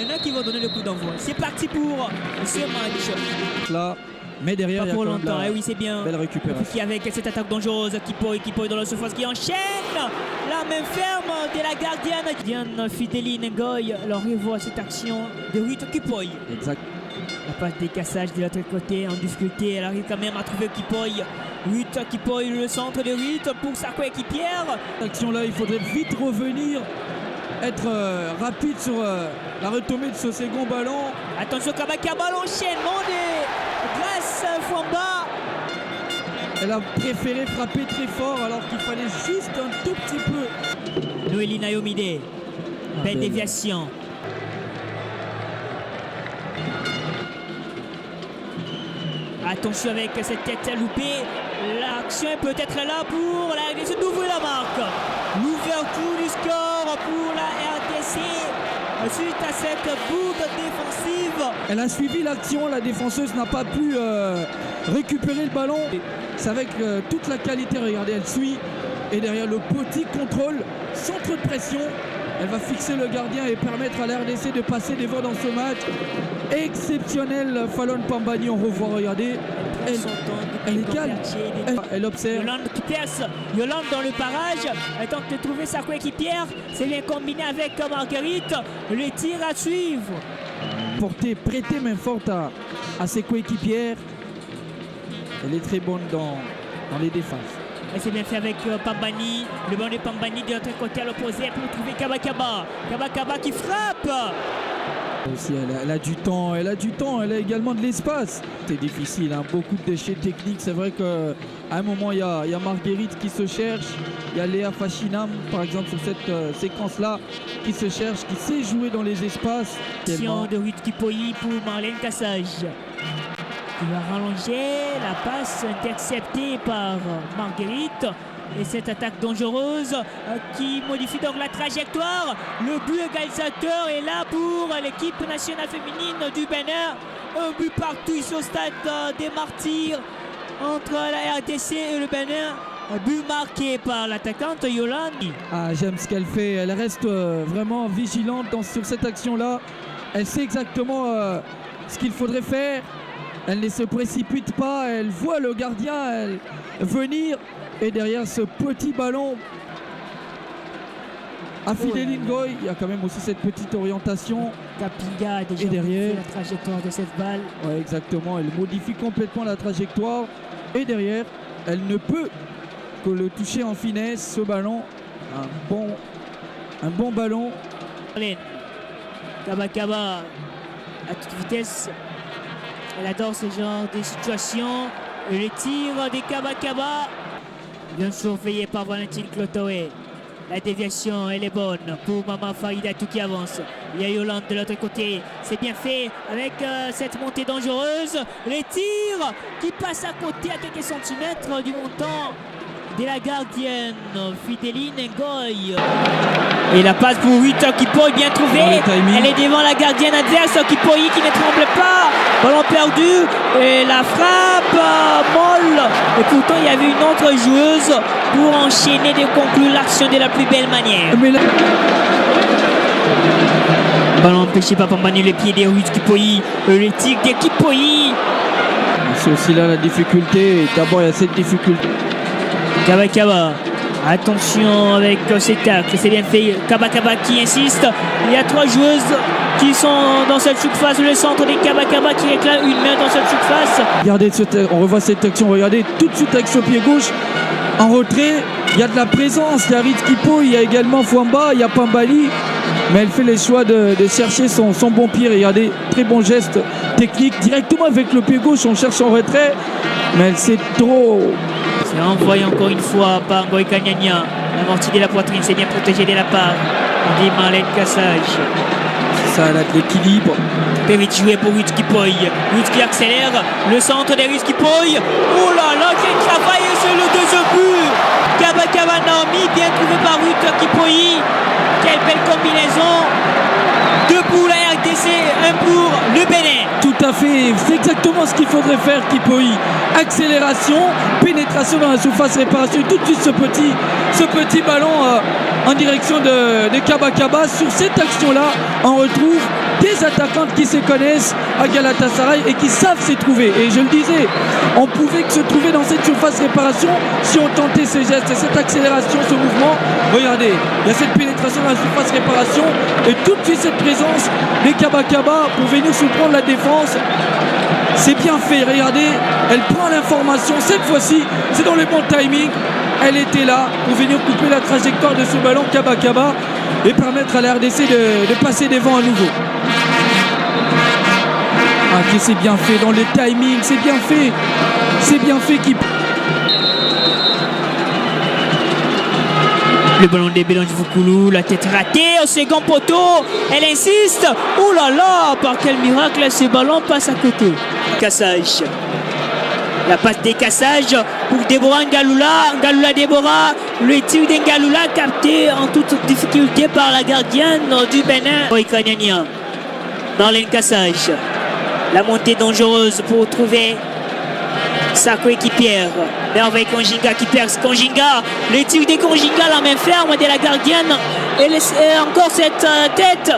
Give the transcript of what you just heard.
maintenant qui vont donner le coup d'envoi. C'est parti pour ce match. Là, mais derrière, pas il y a pour quand même longtemps, la oui c'est bien. belle récupération. Qui avec cette attaque dangereuse, Kipoy dans la surface qui enchaîne. La main ferme de la gardienne. Diane Fideline Ngoy, alors revoit cette action de Ruth Kipoy. Exact. La passe des cassages de l'autre côté en difficulté. Elle arrive quand même à trouver Kipoy. Ruth Kipoy, le centre de Ruth pour sa coéquipière. Cette action-là, il faudrait vite revenir, être rapide sur la retombée de ce second ballon. Attention, Kabakaba, l'enchaînement de Grace Fwamba. Elle a préféré frapper très fort alors qu'il fallait juste un tout petit peu. Noélie Nayomide, belle déviation. Attention avec cette tête loupée. L'action est peut-être là pour la RDC d'ouvrir la marque. L'ouverture du score pour la RDC suite à cette bourde défensive. Elle a suivi l'action, la défenseuse n'a pas pu récupérer le ballon. C'est avec toute la qualité, regardez, elle suit. Et derrière le petit contrôle, sans trop de pression, elle va fixer le gardien et permettre à la RDC de passer devant dans ce match. Exceptionnel, Fallon Pambani, on revoit, regardez. Elle est calme, elle observe. Yolande qui perce, Yolande dans le barrage, elle tente de trouver sa coéquipière. C'est bien combiné avec Marguerite. Le tir à suivre. Prêter main forte à ses coéquipières. Elle est très bonne dans les défenses. Et c'est bien fait avec Pambani. Le ballon de Pambani de l'autre côté à l'opposé pour trouver Kabakaba. Kabakaba qui frappe. Aussi, elle a du temps, elle a également de l'espace. C'est difficile, hein, beaucoup de déchets techniques. C'est vrai qu'à un moment, il y a Marguerite qui se cherche. Il y a Léa Fachinam, par exemple, sur cette séquence-là, qui se cherche, qui sait jouer dans les espaces. Action de Ruth Kipoy pour Marlène Cassage. Il va rallonger, la passe interceptée par Marguerite. Et cette attaque dangereuse qui modifie donc la trajectoire. Le but égalisateur est là pour l'équipe nationale féminine du Bénin. Un but partout ici au stade des Martyrs entre la RDC et le Bénin. Un but marqué par l'attaquante Yolande. Ah, j'aime ce qu'elle fait. Elle reste vraiment vigilante sur cette action-là. Elle sait exactement ce qu'il faudrait faire. Elle ne se précipite pas. Elle voit le gardien venir. Et derrière ce petit ballon à Fideline Ngoy, il y a quand même aussi cette petite orientation. Kapinga a déjà derrière la trajectoire de cette balle. Ouais, exactement, elle modifie complètement la trajectoire. Et derrière, elle ne peut que le toucher en finesse, ce ballon. Un bon ballon. Kabakaba à toute vitesse. Elle adore ce genre de situation. Et le tir des Kabakaba. Bien surveillé par Valentine Clotoé. La déviation, elle est bonne pour Maman Faridatou qui avance. Il y a Yolande de l'autre côté. C'est bien fait avec cette montée dangereuse. Les tirs qui passent à côté à quelques centimètres du montant de la gardienne Fideline Ngoy. Et la passe pour Ruth Kipoy bien trouvée. Elle est devant la gardienne adverse. Kipoy qui ne tremble pas. Ballon perdu. Et la frappe molle. Et pourtant il y avait une autre joueuse pour enchaîner et conclure l'action de la plus belle manière. Ballon empêché par Pambani, le pied des Ruth Kipoy. Le tic des Kipoy. C'est aussi là la difficulté. D'abord il y a cette difficulté. Kabakaba, attention avec ces tacles, c'est bien fait. Kabakaba qui insiste. Il y a 3 joueuses qui sont dans cette surface. Le centre des Kabakaba qui réclame une main dans cette surface. Regardez, on revoit cette action. Regardez tout de suite avec ce pied gauche en retrait. Il y a de la présence. Il y a Ruth Kipoy, il y a également Fwamba, il y a Pambali. Mais elle fait le choix de chercher son bon pied. Regardez, très bon geste technique. Directement avec le pied gauche, on cherche en retrait. Mais elle sait trop. C'est envoyé encore une fois par Ngoy Kanyanya. L'amorti de la poitrine, c'est bien protégé de la part des Marlène Cassage. C'est ça, elle a de l'équilibre. Très vite joué pour Ruth Kipoy. Ruth qui accélère. Le centre de Ruth Kipoy. Oh là là, quel travail sur le deuxième but. Kabakaba Naomi, bien trouvé par Ruth Kipoy. Quelle belle combinaison. 2 pour la RDC, un pour le Bénin. Tout à fait, c'est exactement ce qu'il faudrait faire, Kipoi. Accélération, pénétration dans la surface réparation, et tout de suite ce petit ballon en direction de Kaba. Sur cette action-là, on retrouve des attaquantes qui se connaissent à Galatasaray et qui savent s'y trouver. Et je le disais, on pouvait que se trouver dans cette surface réparation si on tentait ces gestes, cette accélération, ce mouvement. Regardez, il y a cette pénétration dans la surface réparation et tout de suite cette présence des Kaba pour venir surprendre la défense. C'est bien fait, regardez, elle prend l'information, cette fois-ci c'est dans le bon timing, elle était là pour venir couper la trajectoire de ce ballon Kaba et permettre à la RDC de passer devant à nouveau. Ah, que c'est bien fait dans le timing, c'est bien fait qui... Le ballon de Bélange Foukoulou, la tête ratée au second poteau, elle insiste, oh là là, par quel miracle ce ballon passe à côté. Cassage, la passe des cassages pour Déborah Ngaloula Déborah, le tir d'Ngaloula capté en toute difficulté par la gardienne du Bénin. Oikanania, Marlène Cassage, la montée dangereuse pour trouver sa coéquipière. Merveille Konjinga qui perce. Konjinga, le tir de Konjinga, la main ferme de la gardienne. Et encore cette tête.